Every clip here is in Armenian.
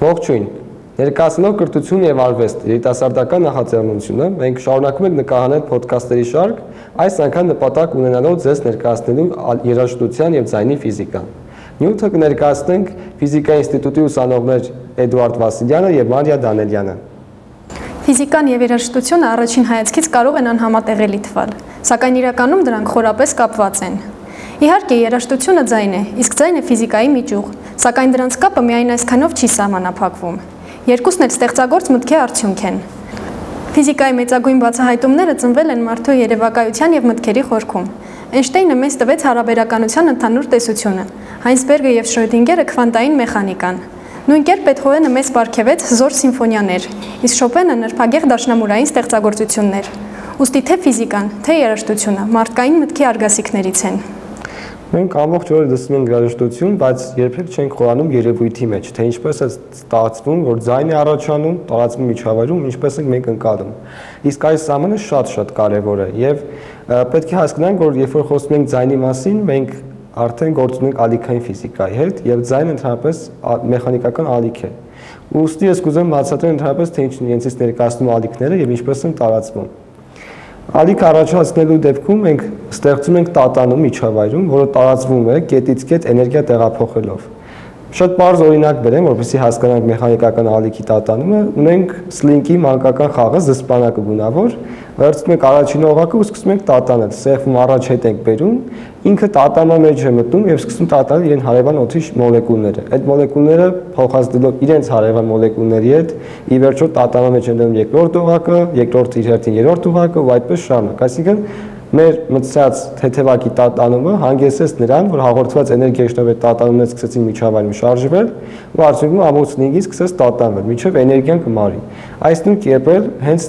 Ողջույն, ներկայացնելով կրթություն և արվեստ երիտասարդական նախաձեռնությունը, մենք շարունակում ենք նկարահանել փոդքասթերի շարք, այս անգամ նպատակ ունենալով ձեզ ներկայացնելու երաժշտության և ձայնի ֆիզիկան։ Նյութը կներկայացնենք Ֆիզիկայի ինստիտուտի ուսանողներ Էդուարդ Վասիլյանը և Մարիա Դանելյանը։ Ֆիզիկան և երաժշտությունը առաջին հայացքից կարող են անհամատեղելի թվալ, սակայն իրականում դրանք խորապես կապված են։ Իհարկե, երաժշտությունը ձայն է, իսկ ձայնը ֆիզիկայի մի ճյուղ, սակայն դրանց կապը միայն այսքանով չի սահմանափակվում։ Երկուսն էլ ստեղծագործ մտքի արդյունք են։ Ֆիզիկայի մեծագույն բացահայտումները ծնվել են մարդու երևակայության և մտքերի խորքում։ Էյնշտեյնը մեզ տվեց հարաբերականության ընդհանուր տեսությունը, Հայնսբերգը և Շրոդինգերը քվանտային մեխանիկան։ Նույն կերպ Բեթհովենը մեզ պարգևեց հզոր սիմֆոնիաներ, իսկ Շոպենը նրբագեղ դաշնամուրային ստեղծագործություններ։ Ուստի թե ֆիզիկան, թե երաժշտությունը մարդկային մտքի արգասիքներից են։ Մենք ամբողջ օրը լսում ենք երաժշտություն, բայց երբեք չենք խորանում երևույթի մեջ, թե ինչպես է ստացվում, որ ձայն է առաջանում, տարածվում միջավայրում, ինչպես ենք մենք ընկալում։ Իսկ այս ամենը շատ կարևոր է եւ պետք է հասկանանք, որ երբ որ խոսում ենք ձայնի մասին, մենք արդեն գործում ենք ալիքային ֆիզիկայի հետ եւ ձայնը ընդհանրապես մեխանիկական ալիք է։ Ուստի ես կուզեմ բացատրել ընդհանրապես թե ինչն իրենցից ներկայացնում ալիքները եւ ինչպես են տարածվում։ Ալիք առաջացնելու դեպքում մենք ստեղծում ենք տատանում միջավայրում, որը տարածվում է կետից կետ էներգիա տեղափոխելով։ Շատ պարզ օրինակ բերեմ, որպեսզի հասկանանք մեխանիկական ալիքի տատանումը, ունենք սլինկի մանկական խաղը զսպանակը գունավոր, վերցնում ենք առաջին օղակը ու սկսում ենք տատանել, սեղմում առաջ հետ ենք բերում, ինքը տատանման մեջ է մտնում եւ սկսում տատանել իրեն հարևան օդի մոլեկուլները։ Այդ մոլեկուլները փոխազդելով իրենց հարևան մոլեկուլների հետ, ի վերջո տատանման մեջ են դնում երկրորդ օղակը, երկրորդը իր հերթին երրորդ օղակը ու այդպես շարունակ։ Այսինքն մեր մտցած թեթևակի տատանումը հանգեցրեց նրան, որ հաղորդված էներգիայի շնորհիվ տատանումները սկսեցին միջավայրում շարժվել ու արդյունքում ամբողջ սլինգը սկսեց տատանվել, մինչև էներգիան կմարի։ Այս նույն կերպ էլ հենց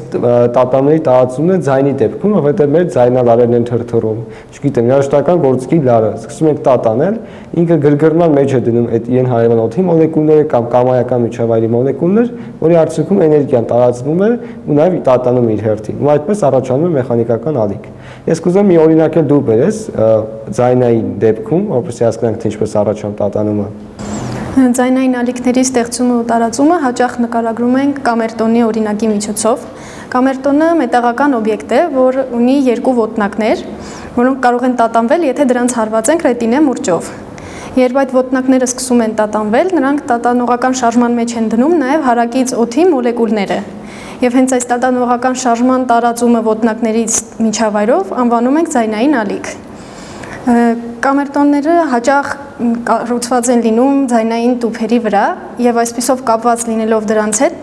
տատանումների տարածումն է ձայնի դեպքում, որովհետև մեր ձայնալարերն են թրթռում, չգիտեմ, երաժշտական գործիքի լարը, սկսում ենք տատանել, ինքը գրգռման մեջ է դնում այդ իրեն հարևան օդի մոլեկուլները կամ կամայական միջավայրի մոլեկուլներ, որի արդյունքում էներգիան տարածվում է ու նաև տատանում իր հերթին։ Ու այդպես առաջանում է մեխանիկական ալիք։ Ես կուզեմ մի օրինակ էլ դու բերես ձայնային դեպքում, որպեսզի հասկանանք թե ինչպես առաջանում տատանումը։ Ձայնային ալիքների ստեղծումը ու տարածումը հաճախ նկարագրում ենք կամերտոնի օրինակի միջոցով։ Կամերտոնը մետաղական օբյեկտ է, որ ունի երկու ոտնակներ, որոնք կարող են տատանվել, եթե դրանց հարվածենք ռետինե մուրճով։ Երբ այդ ոտնակները սկսում են տատանվել, նրանք տատանողական շարժման մեջ են դնում նաև հարակից օդի մոլեկուլները։ Եվ հենց այս տատանողական շարժման տարածումը ոտնակներից միջավայրով անվանում ենք ձայնային ալիք։ Կամերտոնները հաճախ կառուցված են լինում ձայնային տուփերի վրա եւ այսպիսով կապված լինելով դրանց հետ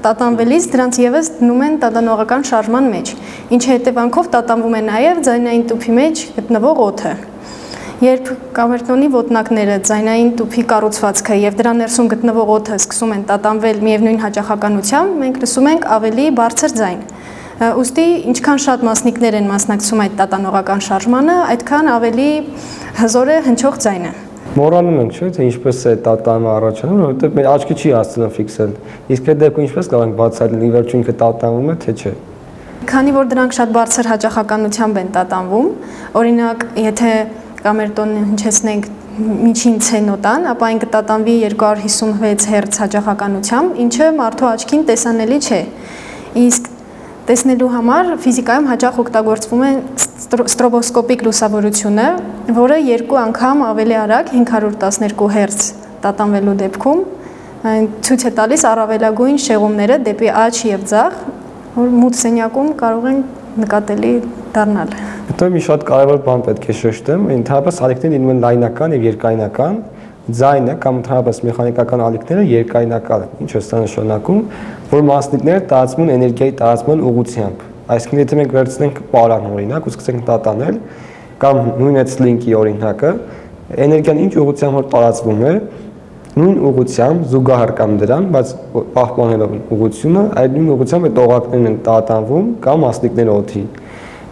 տատանվելիս դրանց եւս դնում են տատանողական շարժման մեջ, ինչի հետևանքով տատանվում է նաեւ ձայնային տուփի մեջ գտնվող օդը։ Երբ կամերտոնի ոտնակները ձայնային տուփի կառուցվածքը եւ դրա ներսում գտնվող օդը սկսում են տատանվել միևնույն հաճախականությամբ, մենք լսում ենք ավելի բարձր ձայն։ Ուստի ինչքան շատ մասնիկներ են մասնակցում այդ տատանողական շարժմանը, այդքան ավելի հզոր է հնչող ձայնը։ Մոռանում ենք, չէ՞, թե ինչպես է տատանումը առաջանում, որովհետեւ մեր աչքի չի հասցնում ֆիքսել։ Իսկ այդ դեպքում ինչպես կարող ենք բացատրել, ի վերջո ինքը տատանվում է, թե չէ։ Քանի որ դրանք շատ բարձր հաճախականությամբ են տատանվում, օրինակ, եթե կամերտոնը հնչեցնենք միջին C նոտան, ապա այն կտատանվի 256 Հz հաճախականությամբ, ինչը մարդու աչքին տեսանելի չէ։ Իսկ տեսնելու համար ֆիզիկայում հաճախ օգտագործվում է ստրոբոսկոպիկ լուսավորությունը, որը 2 անգամ ավելի արագ 512 Հz տատանվելու դեպքում ցույց է տալիս առավելագույն շեղումները դեպի աջ եւ ձախ, որ մութ սենյակում կարող են նկատելի դառնալ։ Հետո մի շատ կարևոր բան պետք է շեշտեմ, ընդհանրապես ալիքները լինում են լայնական եւ երկայնական, ձայնը կամ ընդհանրապես մեխանիկական ալիքները երկայնական են, ինչը սա նշանակում, որ մասնիկները տարածվում են էներգիայի տարածման ուղղությամբ։ Այսինքն եթե մենք վերցնենք պարան օրինակ ու սկսենք տատանել, կամ նույն այդ սլինկի օրինակը, էներգիան ինչ ուղղությամբ որ տարածվում է, նույն ուղղությամբ զուգահեռ կամ դրան, բայց պահպանելով ուղղությունը, այդ նույն ուղղությամբ այդ օղակներն են տատանվում կամ մասնիկները օդի։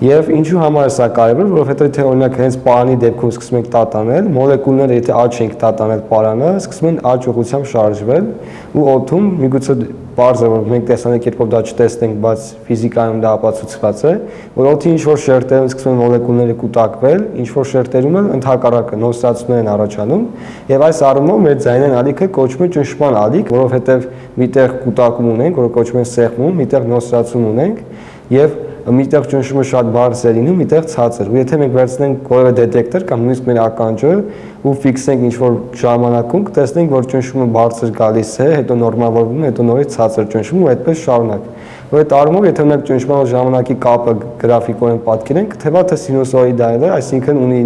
Եվ ինչու համար է սա կարևոր, որովհետև թե օրինակ հենց պարանի դեպքում սկսում ենք տատանել, մոլեկուլները եթե աճ ենք տատանել պարանը, սկսում են աճ ուղղությամբ շարժվել ու օդում միգուցե բարձր որ մենք տեսանելի կերպով դա չտեսնենք, բայց ֆիզիկայում դա ապացուցված է, որ օդի ինչ որ շերտերում սկսում են մոլեկուլները կուտակվել, ինչ որ շերտերում էլ ընդհակառակը նոսրացումներ են առաջանում, եւ այս առումով մեր ձայնային ալիքը կոչվում է ճնշման ալիք, որովհետև միտեղ կուտակում ունենք, որը կոչվում է սեղմում, միտեղ նոսրացում ունենք եւ միտեղ ճնշումը շատ բարձր է լինում, միտեղ ցածր։ Ու եթե մենք վերցնենք որևէ դետեկտոր կամ նույնիսկ մեր ականջը ու ֆիքսենք ինչ-որ ժամանակում, կտեսնենք, որ ճնշումը բարձր գալիս է, հետո նորմալավորվում է, հետո նորից ցածր ճնշում ու այդպես շարունակ։ Ու այդ առումով, եթե մենք ճնշման ժամանակի կապը գրաֆիկորեն պատկերենք, թվա թե սինուսոիդալ է, այսինքն ունի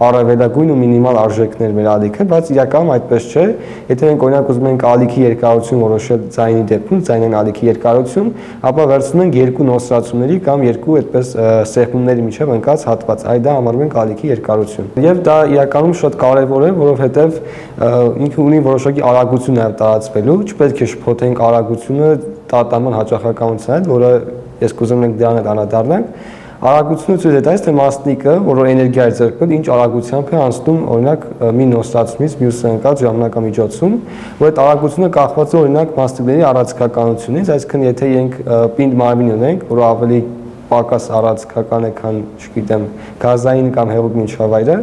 առավելագույն ու մինիմալ արժեքներ մեր ալիքը, բայց իրականում այդպես չէ։ Եթե մենք օրինակ ուզում ենք ալիքի երկարություն որոշել ձայնի դեպքում, ձայնային ալիքի երկարություն, ապա վերցնում ենք երկու նոսրացումների կամ երկու այդպես սեղմումների միջև ընկած հատված, այ դա համարում ենք ալիքի երկարություն։ Եվ դա իրականում շատ կարևոր է, որովհետև ինքը ունի որոշակի արագություն նաև տարածվելու, չպետք է շփոթենք արագությունը տատանման հաճախականության, որը ես կուզում ենք դրան էլ անդրադառնանք, արագությունը ցույց է տալիս, թե մասնիկը, որը էներգիա է ձեռքբերել, ինչ արագությամբ է անցնում, օրինակ, մի նոսրացումից մյուսը ընկած ժամանակամիջոցում, ու այդ արագությունը կախված է օրինակ մասնիկների առաձգականությունից, այսինքն եթե իրենք պինդ մարմին ունենք, որը ավելի պակաս առաձգական է, քան, չգիտեմ, գազային կամ հեղուկ միջավայրը,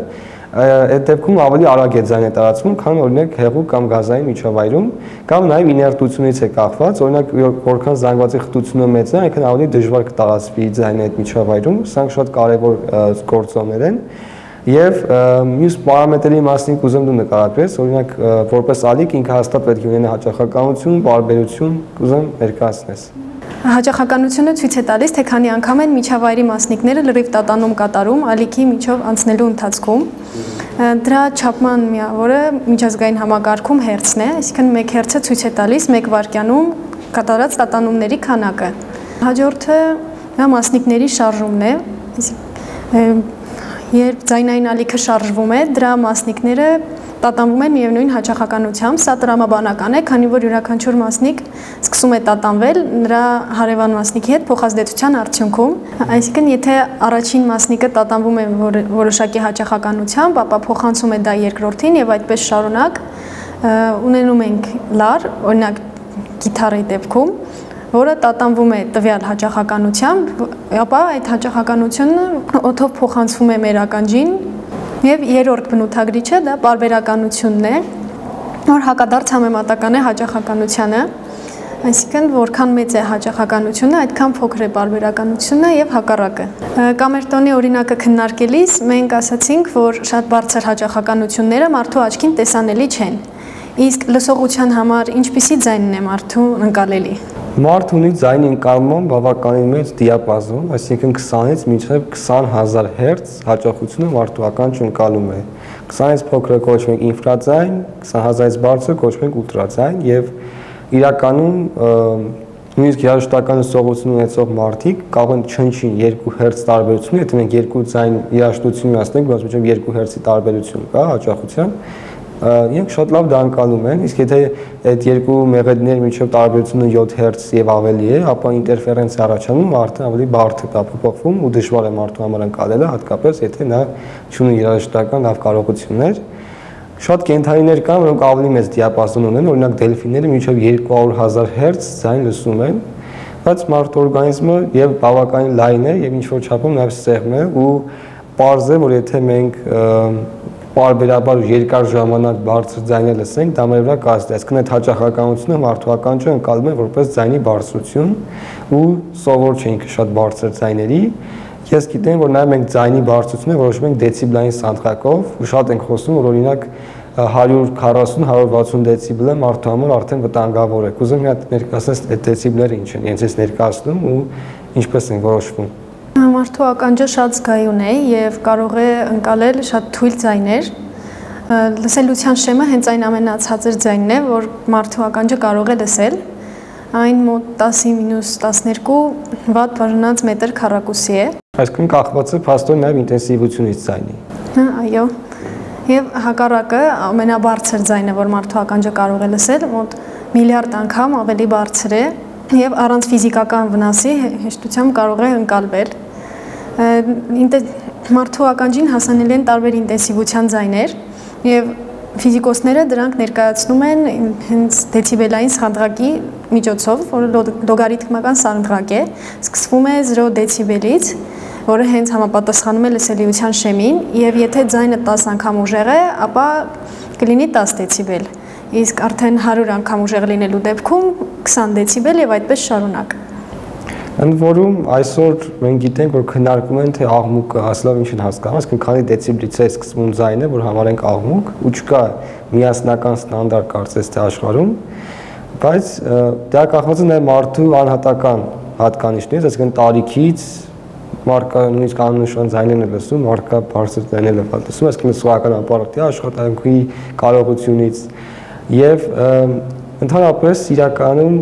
այդ դեպքում ավելի արագ է ձայնը տարածվում, քան օրինակ հեղուկ կամ գազային միջավայրում, կամ նաև իներտությունից է կախված, օրինակ որքան զանգվածի խտությունը մեծ է, այնքան ավելի դժվար կտարածվի ձայնը այդ միջավայրում, սրանք շատ կարևոր գործոններ են։ Եվ մյուս պարամետրերի մասին կուզեմ դու նկարագրես, օրինակ որպես ալիք ինքը հաստատ պետք է ունենա հաճախականություն, բարբերություն, կուզեմ ներկայացնես։ Հաճախականությունը ցույց է տալիս, թե քանի անգամ են միջավայրի մասնիկները լրիվ տատանում կատարում ալիքի միջով անցնելու ընթացքում։ Դրա չափման միավորը միջազգային համակարգում հերցն է, այսինքն 1 հերցը ցույց է տալիս 1 վայրկյանում կատարած տատանումների քանակը։ Հաջորդը մասնիկների շարժումն է, երբ ձայնային ալիքը շարժվում է, դրա մասնիկները տատանվում են միևնույն հաճախականությամբ, սա տրամաբանական է, քանի որ յուրաքանչյուր մասնիկ սկսում է տատանվել նրա հարևան մասնիկի հետ փոխազդեցության արդյունքում, այսինքն եթե առաջին մասնիկը տատանվում է որոշակի հաճախականությամբ, ապա փոխանցում է դա երկրորդին եւ այդպես շարունակ ունենում ենք լար, օրինակ գիտարի դեպքում, որը տատանվում է տվյալ հաճախականությամբ, ապա այդ հաճախականությունը օդով փոխանցվում է մեր ականջին եւ երրորդ բնութագրիչը դա պարբերականությունն է, որ հակադարձ համեմատական է հաճախականությանը, այսինքն որքան մեծ է հաճախականությունը, այդքան փոքր է պարբերականությունը եւ հակառակը։ Կամերտոնի օրինակը քննարկելիս մենք ասացինք, որ շատ բարձր հաճախականությունները մարդու աչքին տեսանելի չեն։ Իսկ լսողության համար ինչպիսի ձայնն է մարդու ընկալելի։ Մարդ ունի ձայնի ընկալման բավականին մեծ դիապազոն, այսինքն 20-ից մինչև 20,000 հերց հաճախությունը մարդու ականջը ընկալում է։ 20-ից փոքրը կոչվում է ինֆրաձայն, 20,000-ից բարձրը կոչվում է ուլտրաձայն եւ իրականում նույնիսկ երաժշտական լսողություն ունեցող մարդիկ կարող են չնչին 2 հերց տարբերություն, եթե մենք երկու ձայն երաժշտություն ունենանք, բայց միջև 2 հերցի տարբերություն կա հաճախության, իրենք շատ լավ դա ընկալում են, իսկ եթե այդ երկու մեղեդների միջև տարբերությունը 7 հերց եւ ավելի է, ապա ինտերֆերենս առաջանում, արդեն ավելի բարդ է փոփոխվում ու դժվար է մարդու համար ընկալելը, հատկապես եթե նա չունի երաժշտական լավ կարողություններ։ Շատ կենդանիներ կան, որոնք ավելի մեծ դիապազոն ունեն, օրինակ դելֆինները մինչև 200,000 հերց ձայն լսում են, բայց մարդու օրգանիզմը եւ բավականին լայն է եւ ինչ որ չափում նաեւ սեղմ է ու պարզ է, որ եթե մենք պարբերաբար երկար ժամանակ բարձր ձայներ լսենք, դա մեր վրա կազդի, այսինքն այդ հաճախականությունը մարդու ականջը ընկալում է որպես ձայնի բարձրություն ու սովոր չէ ինքը շատ բարձր ձայների։ Ես գիտեմ, որ նաև մենք ձայնի բարձրությունը որոշում ենք դեցիբլային սանդղակով ու շատ ենք խոսում, որ օրինակ 140-160 դեցիբլը մարդու համար արդեն վտանգավոր է։ Կուզեմ մի հատ ներկայացնես այդ դեցիբլերը ինչ են, իրենց ներկայացնում ու ինչպես են որոշվում։ Մարդու ականջը շատ զգայուն է եւ կարող է ընկալել շատ թույլ ձայներ։ Լսելության շեմը հենց այն ամենացածր ձայնն է, որ մարդու ականջը կարող է լսել։ Այն մոտ 10-12 վատ բաժանած մետր քառակուսի է։ Այսինքն կախված է փաստորեն նաեւ ինտենսիվությունից ձայնի։ Այո։ Եվ հակառակը ամենաբարձր ձայնը, որ մարդու ականջը կարող է լսել, մոտ միլիարդ անգամ ավելի բարձր է եւ առանց ֆիզիկական վնասի հեշտությամբ կարող է ընկալվել։ Մարդու ականջին հասանելի են տարբեր ինտենսիվության ձայներ եւ ֆիզիկոսները դրանք ներկայացնում են հենց դեցիբելային սանդղակի միջոցով, որը լոգարիթմական սանդղակ է, սկսվում է 0 դեցիբելից, որը հենց համապատասխանում է լսելիության շեմին, եւ եթե ձայնը 10 անգամ ուժեղ է, ապա կլինի 10 դեցիբել։ Իսկ արդեն 100 անգամ ուժեղ լինելու դեպքում 20 դեցիբել եւ այդպես շարունակ։ Ընդ որում այսօր մենք գիտենք, որ քննարկում են, թե աղմուկը ասելով ինչ են հասկանում, այսինքն քանի դեցիբելից է սկսվում ձայնը, որ համարենք աղմուկ, ու չկա միասնական ստանդարտ կարծես թե աշխարհում, բայց դա կախված է նաև մարդու անհատական հատկանիշներից, այսինքն տարիքից, մարդկա նույնիսկ աննշան ձայներն է լսում, մարդկա բարձր ձայներ է լսում, այսինքն սովորական ապարատի աշխատանքի կարողությունից եւ ընդհանրապես իրականում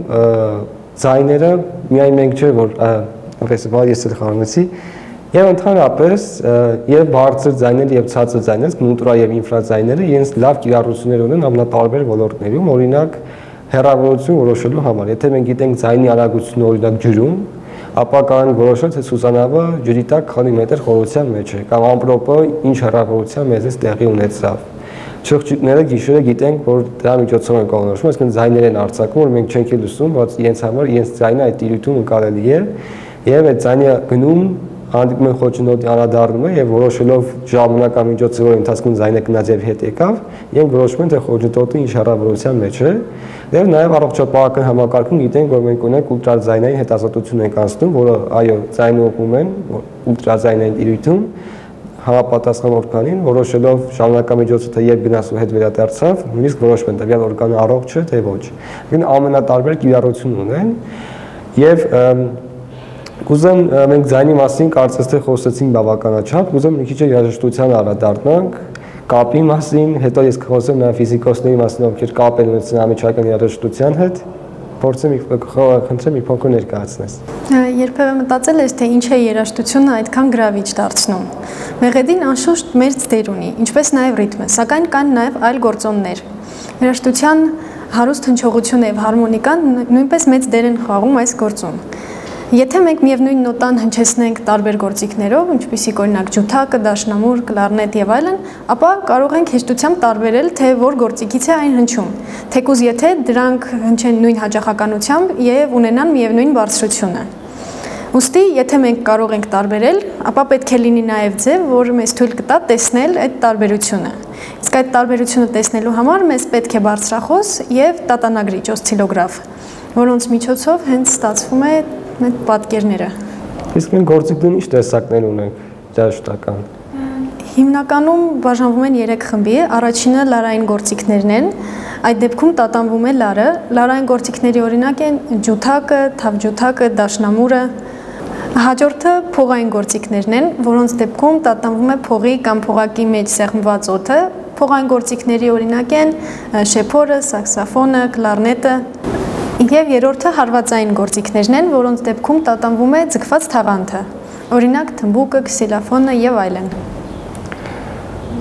ձայները միայն մենք չէ որ ես էլ խառնեցի եւ ընդհանրապես եւ բարձր ձայները եւ ցածր ձայները, նուտրա եւ ինֆրաձայները իրենց լավ կիրառություններ ունեն ամենատարբեր ոլորտներում, օրինակ հեռավորություն որոշելու համար։ Եթե մենք գիտենք ձայնի արագությունը օրինակ ջրում, ապա կարող ենք որոշել, թե սուզանավը ջրի տակ քանի մետր խորության մեջ է, կամ ամպրոպը ինչ հեռավորության մեզից տեղի ունեցավ։ Չղջիկները գիշերը գիտենք, որ դրա միջոցով են կողմնորոշվում, այսինքն ձայներ են արձակում, որ մենք չենք լսում, բայց իրենց համար իրենց ձայնը այդ տիրույթում ընկալելի է, եւ այդ ձայնը գնում հանդիպում են խոչընդոտի անդրադառնում է եւ որոշելով ժամանակամիջոցը, որ ընթացքում ձայնը գնաց եւ հետ եկավ, իրենք որոշում են, թե խոչընդոտը ինչ հեռավորության մեջ է, եւ նաեւ առողջապահական համակարգում գիտենք, որ մենք ունենք ուլտրաձայնային հետազոտություն ենք անցնում, որը այո, ձայնը ուղղում են ուլտրաձայնային տիրույթում համապատասխան օրգանին, որոշելով ժամանակամիջոցը, թե երբ գնաց ու հետ վերադարձավ, նույնիսկ որոշում են տվյալ օրգանը առողջ է, թե ոչ։ Այսինքն ամենատարբեր կիրառություն ունեն եւ կուզեմ մենք ձայնի մասին կարծես թե խոսեցինք բավականաչափ, կուզեմ մի քիչ երաժշտության անդրադառնանք, կապի մասին, հետո ես կխոսեմ նաեւ ֆիզիկոսների մասին, ովքեր կապ են ունեցել անմիջական երաժշտության հետ։ Փորձեմ խնդրեմ մի փոքր ներկայացնես։ Երբևէ մտածել ես, թե ինչ է երաժշտությունը այդքան գրավիչ դարձնում։ Մեղեդին անշուշտ մեծ դեր ունի, ինչպես նաև ռիթմը, սակայն կան նաև այլ գործոններ։ Երաժշտության հարուստ հնչողությունը եւ հարմոնիկան նույնպես մեծ դեր են խաղում այս գործում։ Եթե մենք միևնույն նոտան հնչեցնենք տարբեր գործիքներով, ինչպիսիք օրինակ ջութակը, դաշնամուր, կլարնետ եւ այլն, ապա կարող ենք հեշտությամբ տարբերել, թե որ գործիքից է այն հնչում, թեկուզ եթե դրանք հնչեն նույն հաճախականությամբ եւ ունենան միևնույն բարձրությունը։ Ուստի, եթե մենք կարող ենք տարբերել, ապա պետք է լինի նաեւ ձև, որը մեզ թույլ կտա տեսնել այդ տարբերությունը։ Իսկ այդ տարբերությունը տեսնելու համար մեզ պետք է բարձրախոս եւ տատանագրիչ օսցիլոգրաֆ, որոնց միջոցով հենց ստացվում է այդ պատկերները։ Իսկ մենք գործիքներն ինչ տեսակներ ունենք երաժշտական։ Հիմնականում բաժանվում են 3 խմբի, առաջինը լարային գործիքներն են, այդ դեպքում տատանվում է լարը, լարային գործիքների օրինակ են ջութակը, թավջութակը, դաշնամուրը, հաջորդը փողային գործիքներն են, որոնց դեպքում տատանվում է փողի կամ փողակի մեջ սեղմված օդը, փողային գործիքների օրինակ են շեփորը, սաքսոֆոնը, կլարնետը, եւ երրորդը հարվածային գործիքներն են, որոնց դեպքում տատանվում է ձգված թաղանթը, օրինակ թմբուկը, քսիլոֆոնը եւ այլն։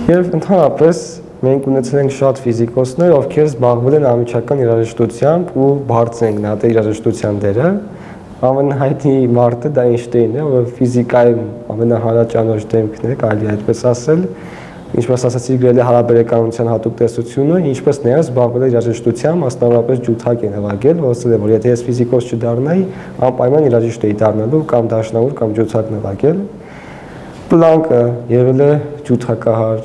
Եվ ընդհանրապես մենք ունեցել ենք շատ ֆիզիկոսներ, ովքեր զբաղվել են անմիջական երաժշտությամբ ու բարձր են գնահատել երաժշտության դերը։ Ամենահայտնի մարդը դա Էյնշտեյնն է, ով ֆիզիկայում ամենահանրաճանաչ դեմքն է, կարելի է այդպես ասել։ Ինչպես ասացի, գրել է հարաբերականության հատուկ տեսությունը, ինչպես նաև զբաղվել է երաժշտությամբ, մասնավորապես ջութակ են նվագել, ասել է, որ եթե ես ֆիզիկոս չդառնայի, անպայման երաժիշտ էի դառնալու կամ դաշնամուր կամ ջութակ նվագել։ Պլանկը եղել է ջութակահար։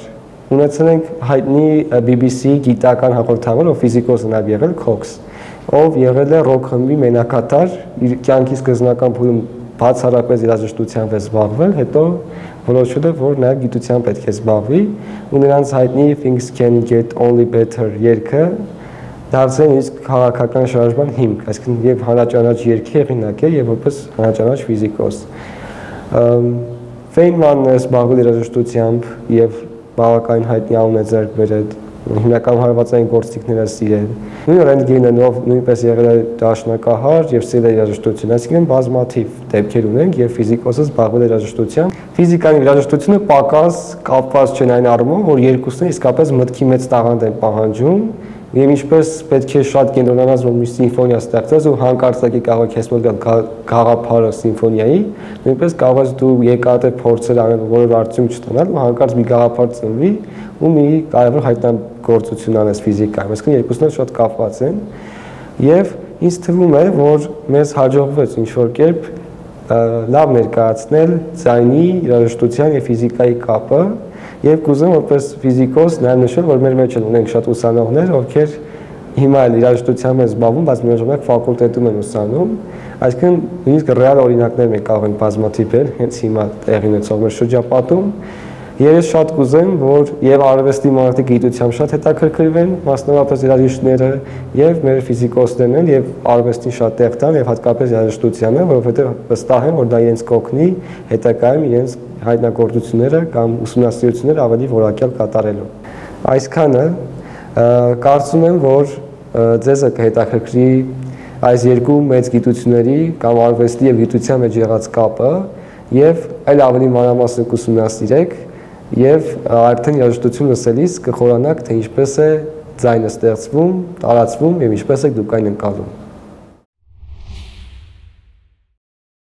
Ունեցել ենք հայտնի BBC գիտական հաղորդավար, ով ֆիզիկոս է նաև եղել, Cox, ով եղել է ռոք խմբի մենակատար, իր կյանքի սկզբնական փուլում բացառապես երաժշտությամբ է զբաղվել, հետո որոշել է, որ նաև գիտությամբ պետք է զբաղվի, ու նրանց հայտնի Things Can Get Only Better երգը դարձել իսկ քաղաքական շարժման հիմք, այսինքն եւ հանրաճանաչ երգի հեղինակ է եւ որպես հանրաճանաչ ֆիզիկոս։ Ֆեյնմանն է զբաղվել երաժշտությամբ եւ բավականին հայտնի անուն է ձեռք բերել, հիմնական հարվածային գործիքները սիրել։ Նույն Ռենտգենը նույնպես եղել է դաշնակահար եւ սիրել է երաժշտություն, այսինքն բազմաթիվ դեպքեր ունենք եւ ֆիզիկոսը զբաղվել է երաժշտությամբ։ Ֆիզիկան եւ երաժշտությունը պակաս կապված չեն այն առումով, որ երկուսն իսկապես մտքի մեծ տաղանդ են պահանջում Եվ ինչպես պետք է շատ կենտրոնանաս, որ մի սիմֆոնիա ստեղծես ու հանկարծակի կարող ես մոտ գալ գաղափարը սիմֆոնիայի, նույնպես կարող ես դու երկարատև փորձեր անել, որևէ արդյունք չստանալ ու հանկարծ մի գաղափար ծնվի ու մի կարևոր հայտնագործություն անես ֆիզիկայում, այսինքն երկուսն էլ շատ կապված են եւ ինձ թվում է, որ մեզ հաջողվեց ինչ-որ կերպ լավ ներկայացնել ձայնի, երաժշտության եւ ֆիզիկայի կապը եւ կուզեմ որպես ֆիզիկոս նաեւ նշել, որ մեր մեջ ունենք շատ ուսանողներ, ովքեր հիմա էլ երաժշտությամբ են զբաղվում, բայց միաժամանակ ֆակուլտետում են ուսանում, այսինքն նույնիսկ ռեալ օրինակներ մենք կարող ենք բազմաթիվ հենց հիմա տեղի ունեցող մեր շրջապատում եւ ես շատ կուզեմ, որ եւ արվեստի մանրատի գիտությամբ շատ հետաքրքրվեն մասնավորապես երաժիշտները եւ մեր ֆիզիկոսներն են եւ արվեստին շատ տեղ տան եւ հատկապես երաժշտությանը, որովհետեւ վստահ եմ, որ դա իրենց կօգնի հետագայում իրենց հայտնագործությունները կամ ուսումնասիրությունները ավելի որակյալ կատարելու։ Այսքանը կարծում եմ, որ ձեզ կհետաքրքրի այս երկու մեծ գիտությունների կամ արվեստի եւ գիտության մեջ եղած կապը եւ այլ ավելի մանրամասն կուսումնասիրեք եւ արդեն երաժշտություն լսելիս կխորանաք, թե ինչպես է ձայնը ստեղծվում, տարածվում եւ ինչպես է դուք այն ընկալում։